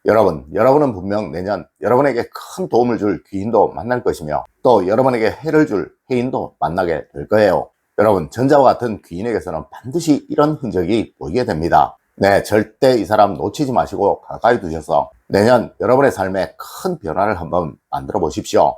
여러분은 분명 내년 여러분에게 큰 도움을 줄 귀인도 만날 것이며 또 여러분에게 해를 줄 해인도 만나게 될 거예요. 여러분, 전자와 같은 귀인에게서는 반드시 이런 흔적이 보이게 됩니다. 네, 절대 이 사람 놓치지 마시고 가까이 두셔서 내년 여러분의 삶에 큰 변화를 한번 만들어 보십시오.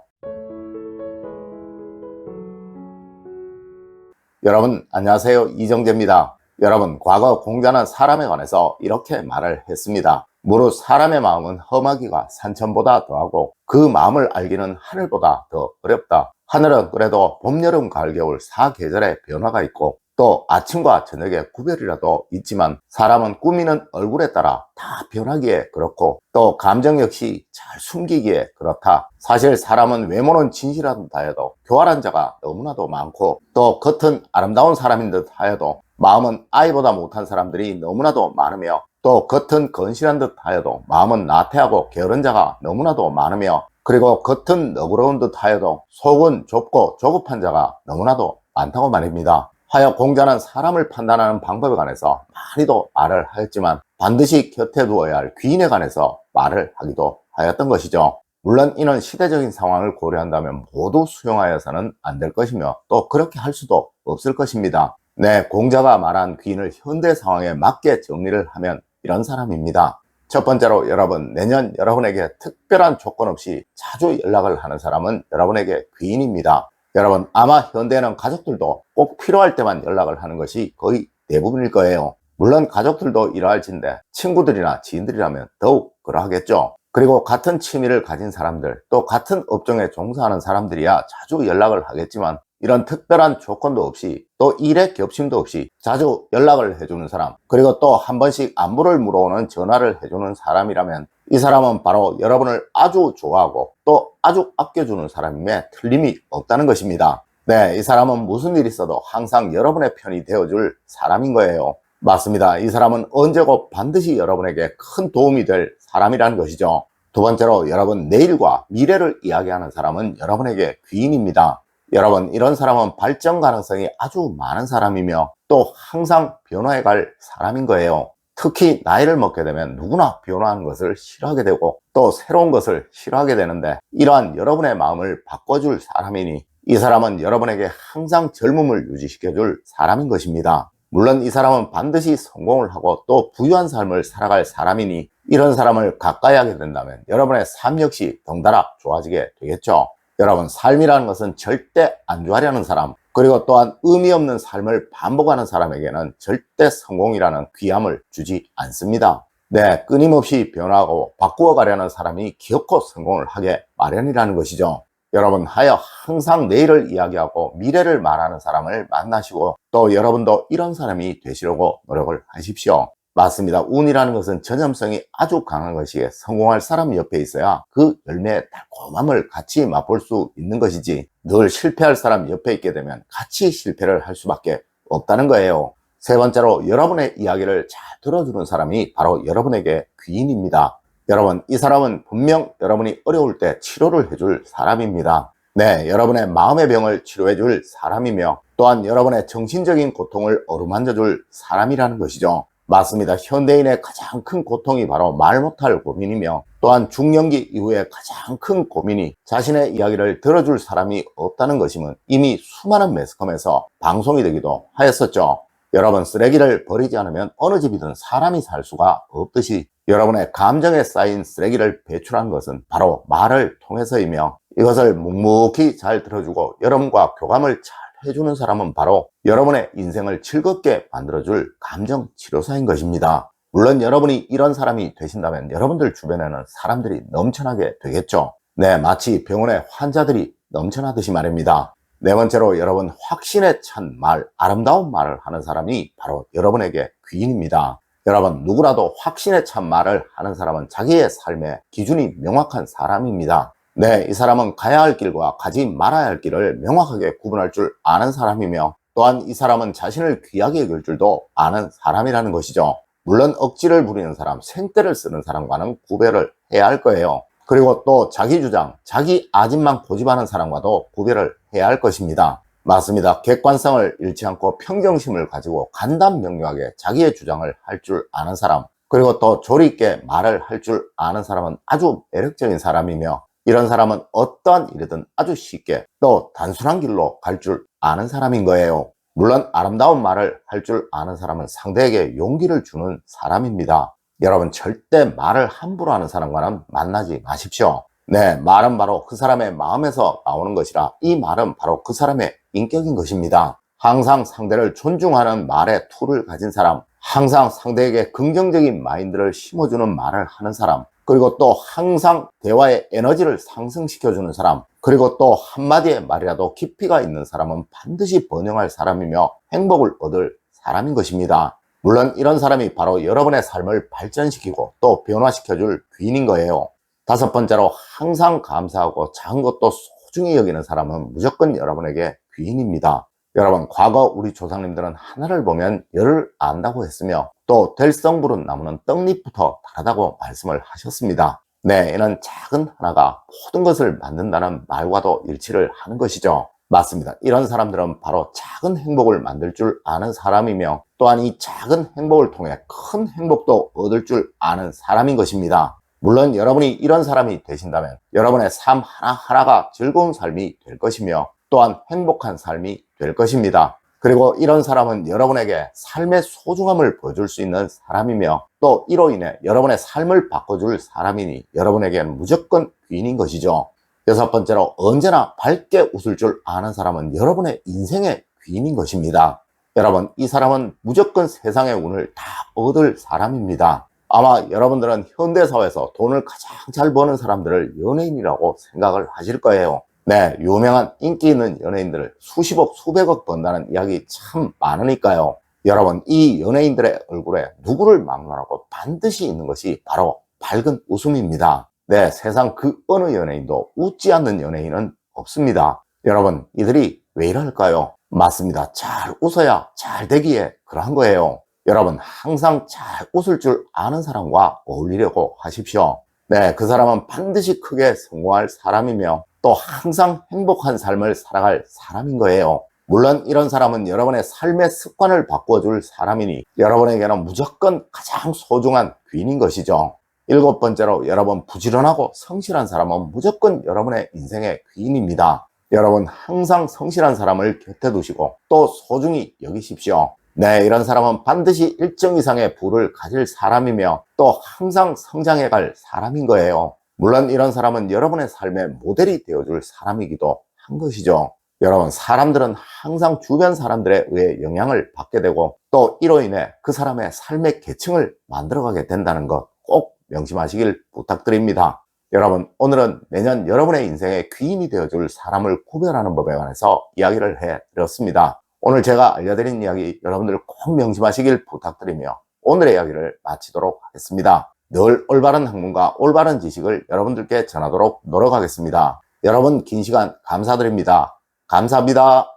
여러분, 안녕하세요. 이정재입니다. 여러분, 과거 공자는 사람에 관해서 이렇게 말을 했습니다. 무릇 사람의 마음은 험하기가 산천보다 더하고 그 마음을 알기는 하늘보다 더 어렵다. 하늘은 그래도 봄, 여름, 가을, 겨울 4계절의 변화가 있고 또 아침과 저녁의 구별이라도 있지만 사람은 꾸미는 얼굴에 따라 다 변하기에 그렇고 또 감정 역시 잘 숨기기에 그렇다. 사실 사람은 외모는 진실한 듯 하여도 교활한 자가 너무나도 많고 또 겉은 아름다운 사람인 듯 하여도 마음은 아이보다 못한 사람들이 너무나도 많으며 또 겉은 건실한 듯 하여도 마음은 나태하고 게으른 자가 너무나도 많으며 그리고 겉은 너그러운 듯 하여도 속은 좁고 조급한 자가 너무나도 많다고 말입니다. 하여 공자는 사람을 판단하는 방법에 관해서 많이도 말을 하였지만 반드시 곁에 두어야 할 귀인에 관해서 말을 하기도 하였던 것이죠. 물론 이는 시대적인 상황을 고려한다면 모두 수용하여서는 안 될 것이며 또 그렇게 할 수도 없을 것입니다. 네, 공자가 말한 귀인을 현대 상황에 맞게 정리를 하면 이런 사람입니다. 첫 번째로 여러분, 내년 여러분에게 특별한 조건 없이 자주 연락을 하는 사람은 여러분에게 귀인입니다. 여러분, 아마 현대에는 가족들도 꼭 필요할 때만 연락을 하는 것이 거의 대부분일 거예요. 물론 가족들도 이러할진데 친구들이나 지인들이라면 더욱 그러하겠죠. 그리고 같은 취미를 가진 사람들, 또 같은 업종에 종사하는 사람들이야 자주 연락을 하겠지만 이런 특별한 조건도 없이 또 일의 겹침도 없이 자주 연락을 해주는 사람, 그리고 또 한 번씩 안부를 물어오는 전화를 해주는 사람이라면 이 사람은 바로 여러분을 아주 좋아하고 또 아주 아껴주는 사람임에 틀림이 없다는 것입니다. 네, 이 사람은 무슨 일이 있어도 항상 여러분의 편이 되어줄 사람인 거예요. 맞습니다. 이 사람은 언제고 반드시 여러분에게 큰 도움이 될 사람이라는 것이죠. 두 번째로 여러분, 내일과 미래를 이야기하는 사람은 여러분에게 귀인입니다. 여러분, 이런 사람은 발전 가능성이 아주 많은 사람이며 또 항상 변화해 갈 사람인 거예요. 특히 나이를 먹게 되면 누구나 변화하는 것을 싫어하게 되고 또 새로운 것을 싫어하게 되는데 이러한 여러분의 마음을 바꿔줄 사람이니 이 사람은 여러분에게 항상 젊음을 유지시켜줄 사람인 것입니다. 물론 이 사람은 반드시 성공을 하고 또 부유한 삶을 살아갈 사람이니 이런 사람을 가까이 하게 된다면 여러분의 삶 역시 덩달아 좋아지게 되겠죠. 여러분, 삶이라는 것은 절대 안 좋아하려는 사람, 그리고 또한 의미 없는 삶을 반복하는 사람에게는 절대 성공이라는 귀함을 주지 않습니다. 네, 끊임없이 변화하고 바꾸어 가려는 사람이 기어코 성공을 하게 마련이라는 것이죠. 여러분, 하여 항상 내일을 이야기하고 미래를 말하는 사람을 만나시고 또 여러분도 이런 사람이 되시려고 노력을 하십시오. 맞습니다. 운이라는 것은 전염성이 아주 강한 것이기에 성공할 사람 옆에 있어야 그 열매의 달콤함을 같이 맛볼 수 있는 것이지 늘 실패할 사람 옆에 있게 되면 같이 실패를 할 수밖에 없다는 거예요. 세 번째로 여러분의 이야기를 잘 들어주는 사람이 바로 여러분에게 귀인입니다. 여러분, 이 사람은 분명 여러분이 어려울 때 치료를 해줄 사람입니다. 네, 여러분의 마음의 병을 치료해 줄 사람이며 또한 여러분의 정신적인 고통을 어루만져 줄 사람이라는 것이죠. 맞습니다. 현대인의 가장 큰 고통이 바로 말 못할 고민이며 또한 중년기 이후에 가장 큰 고민이 자신의 이야기를 들어줄 사람이 없다는 것임은 이미 수많은 매스컴에서 방송이 되기도 하였었죠. 여러분, 쓰레기를 버리지 않으면 어느 집이든 사람이 살 수가 없듯이 여러분의 감정에 쌓인 쓰레기를 배출한 것은 바로 말을 통해서이며 이것을 묵묵히 잘 들어주고 여러분과 교감을 잘 해주는 사람은 바로 여러분의 인생을 즐겁게 만들어줄 감정치료사인 것입니다. 물론 여러분이 이런 사람이 되신다면 여러분들 주변에는 사람들이 넘쳐나게 되겠죠. 네, 마치 병원에 환자들이 넘쳐나듯이 말입니다. 네 번째로 여러분, 확신에 찬 말, 아름다운 말을 하는 사람이 바로 여러분에게 귀인입니다. 여러분, 누구라도 확신에 찬 말을 하는 사람은 자기의 삶의 기준이 명확한 사람입니다. 네, 이 사람은 가야 할 길과 가지 말아야 할 길을 명확하게 구분할 줄 아는 사람이며 또한 이 사람은 자신을 귀하게 여길 줄도 아는 사람이라는 것이죠. 물론 억지를 부리는 사람, 생떼를 쓰는 사람과는 구별을 해야 할 거예요. 그리고 또 자기 주장, 자기 아집만 고집하는 사람과도 구별을 해야 할 것입니다. 맞습니다. 객관성을 잃지 않고 평정심을 가지고 간단명료하게 자기의 주장을 할 줄 아는 사람, 그리고 또 조리 있게 말을 할 줄 아는 사람은 아주 매력적인 사람이며, 이런 사람은 어떠한 일이든 아주 쉽게 또 단순한 길로 갈 줄 아는 사람인 거예요. 물론 아름다운 말을 할 줄 아는 사람은 상대에게 용기를 주는 사람입니다. 여러분, 절대 말을 함부로 하는 사람과는 만나지 마십시오. 네, 말은 바로 그 사람의 마음에서 나오는 것이라 이 말은 바로 그 사람의 인격인 것입니다. 항상 상대를 존중하는 말의 툴을 가진 사람, 항상 상대에게 긍정적인 마인드를 심어주는 말을 하는 사람, 그리고 또 항상 대화의 에너지를 상승시켜주는 사람, 그리고 또 한마디의 말이라도 깊이가 있는 사람은 반드시 번영할 사람이며 행복을 얻을 사람인 것입니다. 물론 이런 사람이 바로 여러분의 삶을 발전시키고 또 변화시켜줄 귀인인 거예요. 다섯 번째로, 항상 감사하고 작은 것도 소중히 여기는 사람은 무조건 여러분에게 귀인입니다. 여러분, 과거 우리 조상님들은 하나를 보면 열을 안다고 했으며, 또 될성 부른 나무는 떡잎부터 다르다고 말씀을 하셨습니다. 네, 이는 작은 하나가 모든 것을 만든다는 말과도 일치를 하는 것이죠. 맞습니다. 이런 사람들은 바로 작은 행복을 만들 줄 아는 사람이며, 또한 이 작은 행복을 통해 큰 행복도 얻을 줄 아는 사람인 것입니다. 물론 여러분이 이런 사람이 되신다면 여러분의 삶 하나하나가 즐거운 삶이 될 것이며, 또한 행복한 삶이 될 것입니다. 그리고 이런 사람은 여러분에게 삶의 소중함을 보여줄 수 있는 사람이며, 또 이로 인해 여러분의 삶을 바꿔줄 사람이니 여러분에게는 무조건 귀인인 것이죠. 여섯 번째로, 언제나 밝게 웃을 줄 아는 사람은 여러분의 인생의 귀인인 것입니다. 여러분, 이 사람은 무조건 세상의 운을 다 얻을 사람입니다. 아마 여러분들은 현대사회에서 돈을 가장 잘 버는 사람들을 연예인이라고 생각을 하실 거예요. 네, 유명한 인기 있는 연예인들을 수십억, 수백억 번다는 이야기 참 많으니까요. 여러분, 이 연예인들의 얼굴에 누구를 막론하고 반드시 있는 것이 바로 밝은 웃음입니다. 네, 세상 그 어느 연예인도 웃지 않는 연예인은 없습니다. 여러분, 이들이 왜 이럴까요? 맞습니다. 잘 웃어야 잘 되기에 그러한 거예요. 여러분, 항상 잘 웃을 줄 아는 사람과 어울리려고 하십시오. 네, 그 사람은 반드시 크게 성공할 사람이며, 또 항상 행복한 삶을 살아갈 사람인 거예요. 물론 이런 사람은 여러분의 삶의 습관을 바꿔줄 사람이니 여러분에게는 무조건 가장 소중한 귀인인 것이죠. 일곱 번째로, 여러분, 부지런하고 성실한 사람은 무조건 여러분의 인생의 귀인입니다. 여러분, 항상 성실한 사람을 곁에 두시고 또 소중히 여기십시오. 네, 이런 사람은 반드시 일정 이상의 부를 가질 사람이며, 또 항상 성장해갈 사람인 거예요. 물론 이런 사람은 여러분의 삶의 모델이 되어줄 사람이기도 한 것이죠. 여러분, 사람들은 항상 주변 사람들에 의해 영향을 받게 되고, 또 이로 인해 그 사람의 삶의 계층을 만들어가게 된다는 것 꼭 명심하시길 부탁드립니다. 여러분, 오늘은 내년 여러분의 인생의 귀인이 되어줄 사람을 구별하는 법에 관해서 이야기를 해드렸습니다. 오늘 제가 알려드린 이야기 여러분들 꼭 명심하시길 부탁드리며 오늘의 이야기를 마치도록 하겠습니다. 늘 올바른 학문과 올바른 지식을 여러분들께 전하도록 노력하겠습니다. 여러분, 긴 시간 감사드립니다. 감사합니다.